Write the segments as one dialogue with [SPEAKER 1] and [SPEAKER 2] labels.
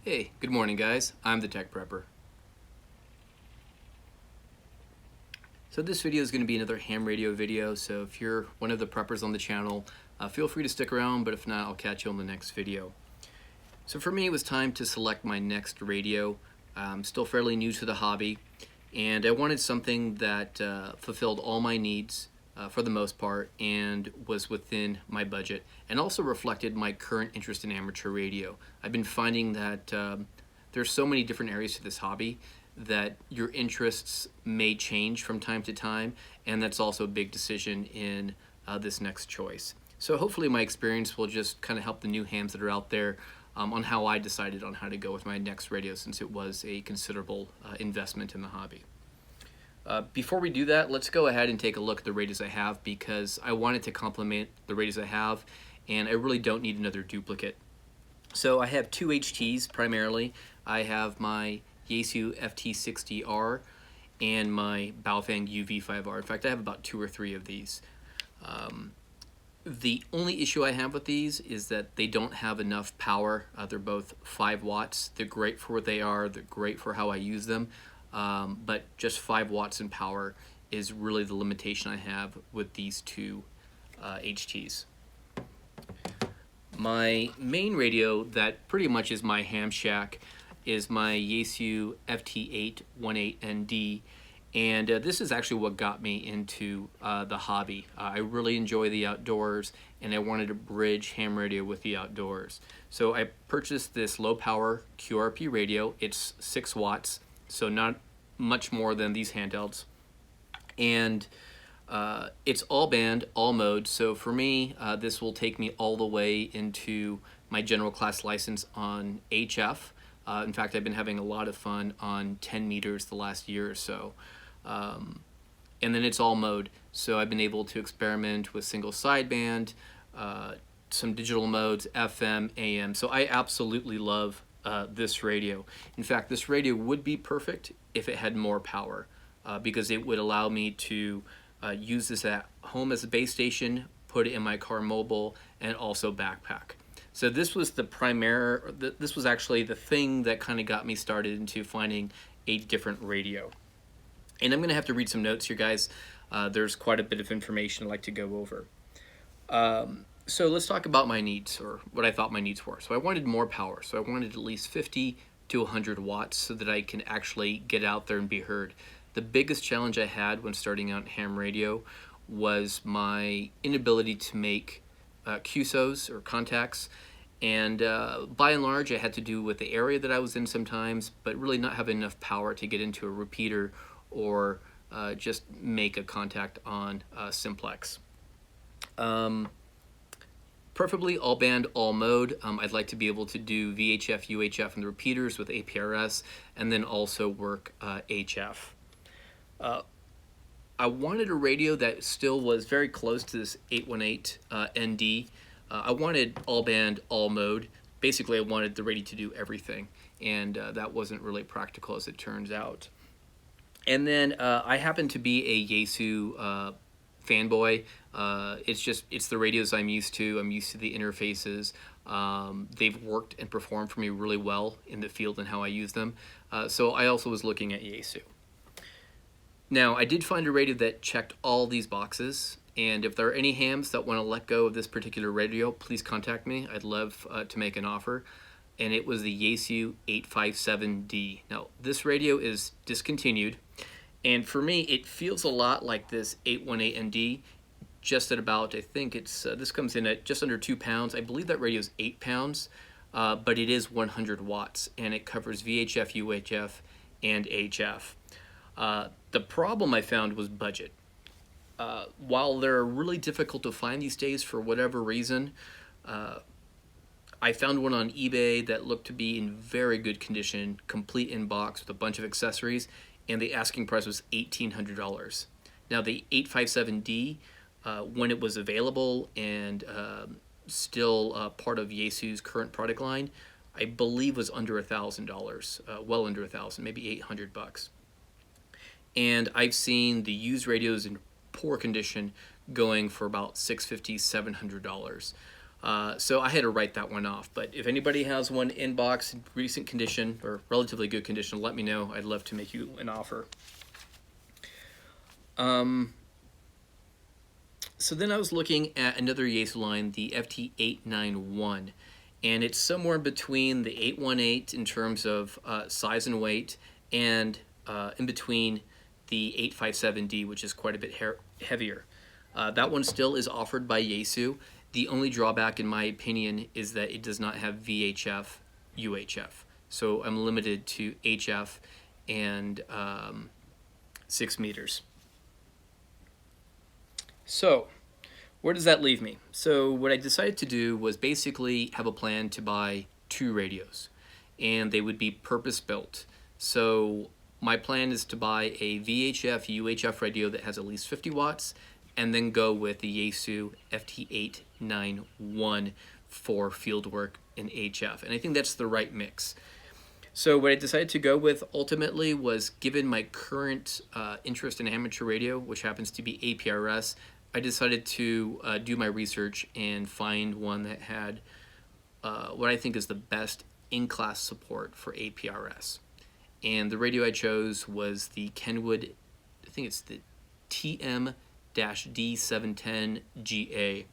[SPEAKER 1] Hey, good morning guys. I'm the Tech Prepper. So this video is going to be another ham radio video, so if you're one of the preppers on the channel, feel free to stick around, but if not, I'll catch you on the next video. So for me, it was time to select my next radio. I'm still fairly new to the hobby, and I wanted something that fulfilled all my needs for the most part and was within my budget and also reflected my current interest in amateur radio. I've been finding that there's so many different areas to this hobby that your interests may change from time to time, and that's also a big decision in this next choice. So hopefully my experience will just kind of help the new hams that are out there on how I decided on how to go with my next radio, since it was a considerable investment in the hobby. Before we do that, let's go ahead and take a look at the radios I have, because I wanted to complement the radios I have, and I really don't need another duplicate. So I have two HTs primarily. I have my Yaesu FT60R and my baofeng UV5R. In fact, I have about 2 or 3 of these. The only issue I have with these is that they don't have enough power. They're both 5 watts. They're great for what they are. They're great for how I use them. But just 5 watts in power is really the limitation I have with these two HTs. My main radio that pretty much is my ham shack is my Yaesu FT818ND, and this is actually what got me into the hobby. I really enjoy the outdoors, and I wanted to bridge ham radio with the outdoors. So I purchased this low power QRP radio. It's 6 watts, so not much more than these handhelds, and it's all band, all mode. So for me, this will take me all the way into my general class license on HF. In fact, I've been having a lot of fun on 10 meters the last year or so. And then it's all mode. So I've been able to experiment with single sideband, some digital modes, FM, AM. So I absolutely love this radio. In fact, this radio would be perfect if it had more power, because it would allow me to use this at home as a base station, put it in my car mobile, and also backpack. So this was this was actually the thing that kind of got me started into finding a different radio. And I'm going to have to read some notes here, guys. There's quite a bit of information I'd like to go over. So let's talk about my needs, or what I thought my needs were. So I wanted more power. So I wanted at least 50 to 100 watts so that I can actually get out there and be heard. The biggest challenge I had when starting out in ham radio was my inability to make QSOs or contacts, and by and large I had to do with the area that I was in sometimes, but really not having enough power to get into a repeater or just make a contact on simplex. Preferably all band, all mode. I'd like to be able to do VHF, UHF, and the repeaters with APRS, and then also work HF. I wanted a radio that still was very close to this 818ND. I wanted all band, all mode. Basically, I wanted the radio to do everything, and that wasn't really practical as it turns out. And then I happen to be a Yaesu fanboy. It's the radios I'm used to. I'm used to the interfaces. They've worked and performed for me really well in the field and how I use them. So I also was looking at Yaesu. Now, I did find a radio that checked all these boxes, and if there are any hams that want to let go of this particular radio, please contact me. I'd love to make an offer. And it was the Yaesu 857D. Now, this radio is discontinued, and for me, it feels a lot like this 818ND, just at about, I think it's, this comes in at just under 2 pounds. I believe that radio is 8 pounds, but it is 100 watts, and it covers VHF, UHF, and HF. The problem I found was budget. While they're really difficult to find these days for whatever reason, I found one on eBay that looked to be in very good condition, complete in box with a bunch of accessories, and the asking price was $1,800. Now the 857D, when it was available and still part of Yaesu's current product line, I believe was under $1,000, well under $1,000, maybe $800. And I've seen the used radios in poor condition going for about $650, $700. So I had to write that one off. But if anybody has one in box, in recent condition, or relatively good condition, let me know. I'd love to make you an offer. So then I was looking at another Yaesu line, the FT891, and it's somewhere between the 818 in terms of size and weight, and in between the 857D, which is quite a bit heavier. That one still is offered by Yaesu. The only drawback, in my opinion, is that it does not have VHF, UHF. So I'm limited to HF and 6 meters. So where does that leave me? So what I decided to do was basically have a plan to buy 2 radios, and they would be purpose-built. So my plan is to buy a VHF, UHF radio that has at least 50 watts, and then go with the Yaesu FT891 for field work in HF. And I think that's the right mix. So what I decided to go with ultimately was, given my current interest in amateur radio, which happens to be APRS, I decided to do my research and find one that had what I think is the best in-class support for APRS. And the radio I chose was the Kenwood, I think it's the TM-D710GA.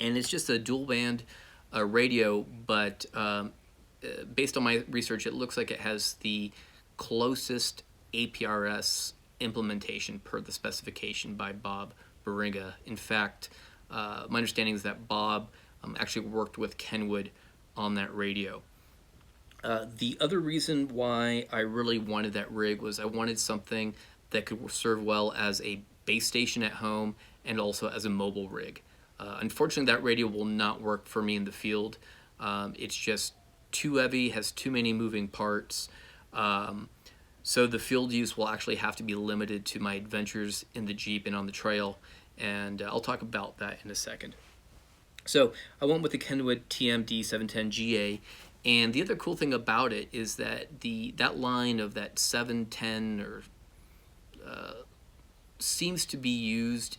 [SPEAKER 1] And it's just a dual band radio, but based on my research, it looks like it has the closest APRS implementation per the specification by Bob Barriga. In fact, my understanding is that Bob actually worked with Kenwood on that radio. The other reason why I really wanted that rig was I wanted something that could serve well as a base station at home and also as a mobile rig. Unfortunately, that radio will not work for me in the field. It's just too heavy, has too many moving parts. So the field use will actually have to be limited to my adventures in the Jeep and on the trail, and I'll talk about that in a second. So I went with the Kenwood TM-D710GA, and the other cool thing about it is that that line of that 710 or seems to be used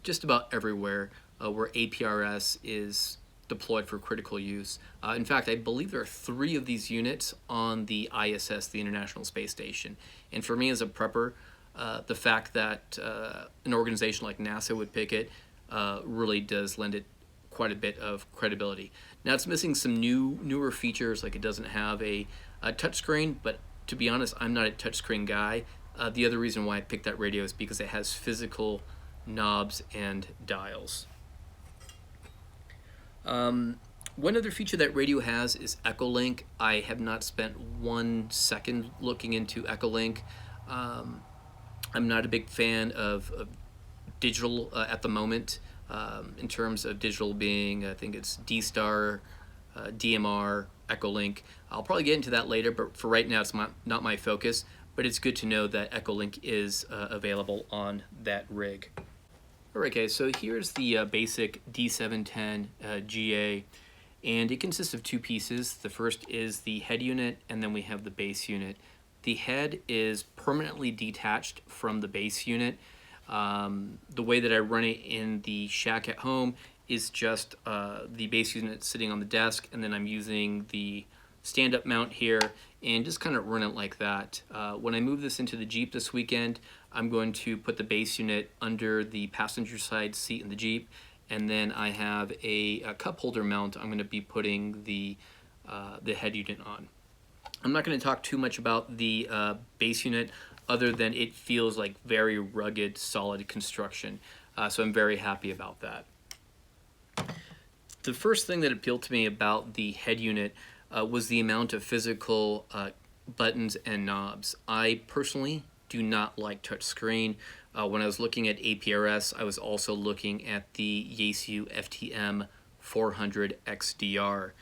[SPEAKER 1] just about everywhere where APRS is deployed for critical use. In fact, I believe there are 3 of these units on the ISS, the International Space Station. And for me as a prepper, the fact that an organization like NASA would pick it really does lend it quite a bit of credibility. Now, it's missing some newer features, like it doesn't have a touchscreen, but to be honest, I'm not a touchscreen guy. The other reason why I picked that radio is because it has physical knobs and dials. One other feature that radio has is Echolink. I have not spent 1 second looking into Echolink. I'm not a big fan of digital at the moment, in terms of digital being, I think it's D-Star, DMR, Echolink. I'll probably get into that later, but for right now it's not my focus, but it's good to know that Echolink is available on that rig. Alright guys, so here's the basic D710GA, and it consists of 2 pieces. The first is the head unit, and then we have the base unit. The head is permanently detached from the base unit. The way that I run it in the shack at home is just the base unit sitting on the desk, and then I'm using the stand-up mount here and just kind of run it like that. When I move this into the Jeep this weekend, I'm going to put the base unit under the passenger side seat in the Jeep, and then I have a cup holder mount I'm going to be putting the head unit on. I'm not going to talk too much about the base unit other than it feels like very rugged, solid construction. So I'm very happy about that. The first thing that appealed to me about the head unit was the amount of physical buttons and knobs. I personally do not like touchscreen. When I was looking at APRS, I was also looking at the Yaesu FTM 400 XDR.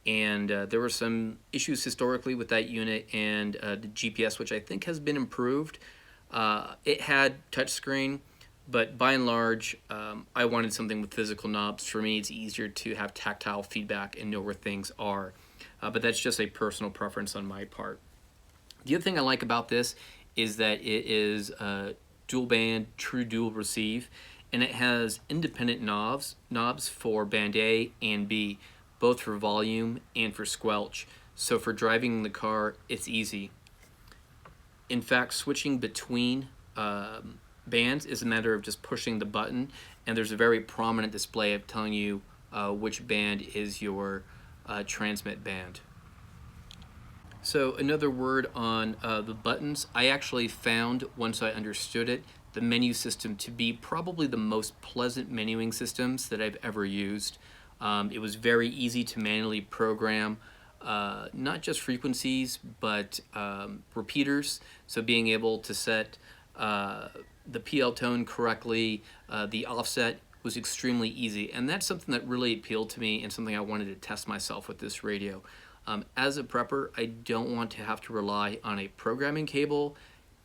[SPEAKER 1] And there were some issues historically with that unit and the GPS, which I think has been improved. It had touchscreen, but by and large, I wanted something with physical knobs. For me, it's easier to have tactile feedback and know where things are. But that's just a personal preference on my part. The other thing I like about this is that it is dual band, true dual receive. and it has independent knobs for band A and B, both for volume and for squelch. So for driving the car, it's easy. In fact, switching between bands is a matter of just pushing the button, and there's a very prominent display of telling you which band is your transmit band. So another word on the buttons, I actually found, once I understood it, the menu system to be probably the most pleasant menuing systems that I've ever used. It was very easy to manually program not just frequencies, but repeaters. So being able to set the PL tone correctly, the offset was extremely easy. And that's something that really appealed to me and something I wanted to test myself with this radio. As a prepper, I don't want to have to rely on a programming cable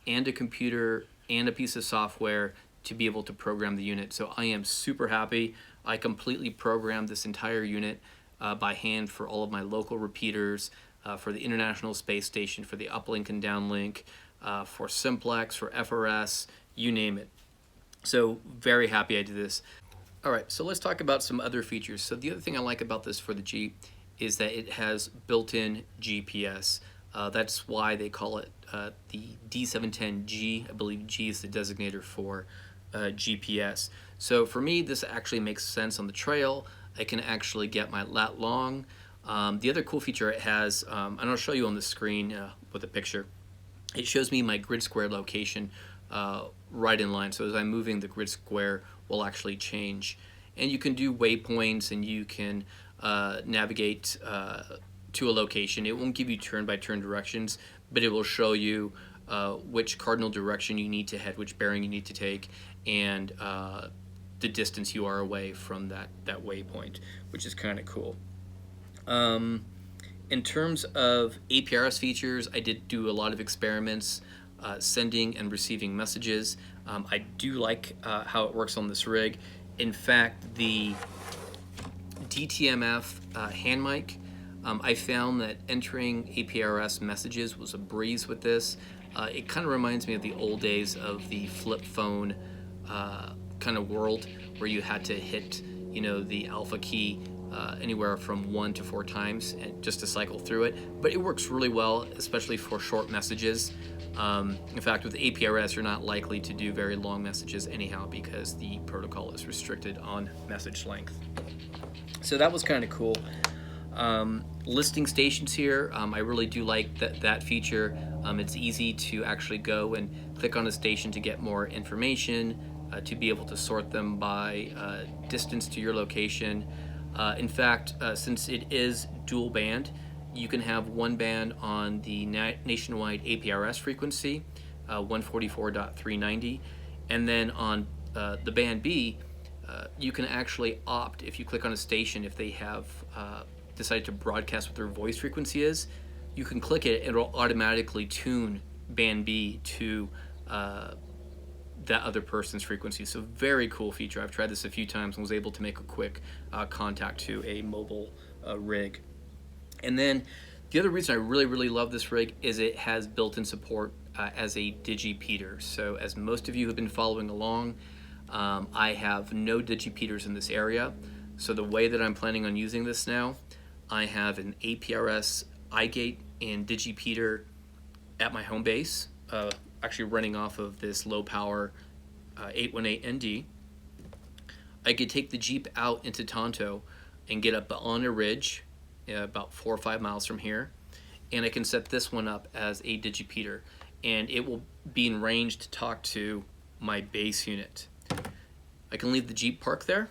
[SPEAKER 1] and a computer and a piece of software to be able to program the unit. So I am super happy. I completely programmed this entire unit by hand for all of my local repeaters, for the International Space Station, for the uplink and downlink, for simplex, for FRS, you name it. So very happy I did this. All right, so let's talk about some other features. So the other thing I like about this for the Jeep is that it has built-in GPS. That's why they call it the D710G. I believe G is the designator for GPS. So for me, this actually makes sense on the trail. I can actually get my lat long. The other cool feature it has, and I'll show you on the screen with a picture, it shows me my grid square location right in line. So as I'm moving, the grid square will actually change. And you can do waypoints, and you can navigate to a location. It won't give you turn-by-turn directions, but it will show you which cardinal direction you need to head, which bearing you need to take, and the distance you are away from that waypoint, which is kind of cool. In terms of APRS features, I did do a lot of experiments sending and receiving messages. I do like how it works on this rig. In fact, the DTMF hand mic, I found that entering APRS messages was a breeze with this. It kind of reminds me of the old days of the flip phone kind of world, where you had to hit, the alpha key anywhere from 1 to 4 times and just to cycle through it. But it works really well, especially for short messages. In fact, with APRS, you're not likely to do very long messages anyhow, because the protocol is restricted on message length. So that was kind of cool. Listing stations here, I really do like that feature. It's easy to actually go and click on a station to get more information, to be able to sort them by distance to your location. In fact, since it is dual band, you can have one band on the nationwide APRS frequency, 144.390, and then on the band B, you can actually opt, if you click on a station, if they have decided to broadcast what their voice frequency is, you can click it, it'll automatically tune band B to that other person's frequency. So very cool feature. I've tried this a few times and was able to make a quick contact to a mobile rig. And then the other reason I really love this rig is it has built-in support as a digipeater. So as most of you have been following along, I have no digipeaters in this area. So the way that I'm planning on using this now, I have an APRS iGate and digipeater at my home base, actually running off of this low power 818ND. I could take the Jeep out into Tonto and get up on a ridge about 4 or 5 miles from here, and I can set this one up as a digipeater, and it will be in range to talk to my base unit. I can leave the Jeep parked there,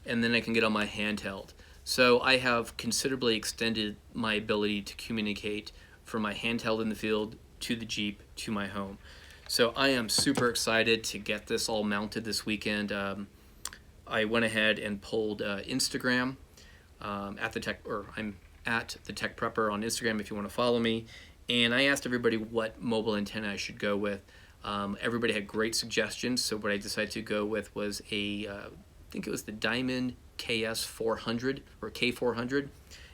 [SPEAKER 1] and then I can get on my handheld. So I have considerably extended my ability to communicate from my handheld in the field to the Jeep to my home. So I am super excited to get this all mounted this weekend. I went ahead and pulled Instagram I'm at the Tech Prepper on Instagram if you want to follow me, and I asked everybody what mobile antenna I should go with. Everybody had great suggestions, so what I decided to go with was I think it was the Diamond KS400 or K400,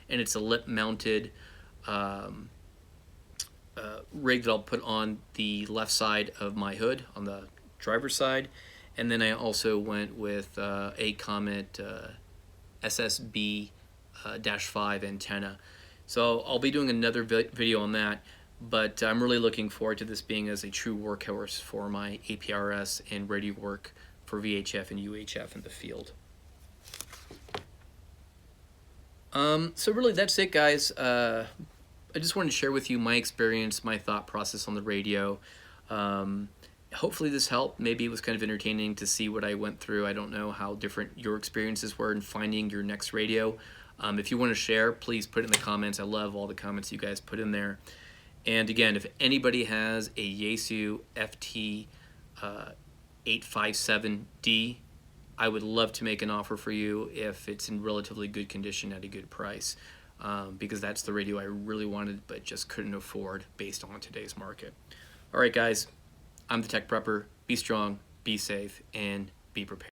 [SPEAKER 1] and it's a lip-mounted rig that I'll put on the left side of my hood, on the driver's side, And then I also went with a Comet SSB-5 antenna. So I'll be doing another video on that, but I'm really looking forward to this being as a true workhorse for my APRS and radio work for VHF and UHF in the field. So really that's it, guys. I just wanted to share with you my experience, my thought process on the radio. Hopefully this helped. Maybe it was kind of entertaining to see what I went through. I don't know how different your experiences were in finding your next radio. If you want to share, please put it in the comments. I love all the comments you guys put in there. And again, if anybody has a Yaesu FT857D, I would love to make an offer for you if it's in relatively good condition at a good price, because that's the radio I really wanted but just couldn't afford based on today's market. All right, guys, I'm the Tech Prepper. Be strong, be safe, and be prepared.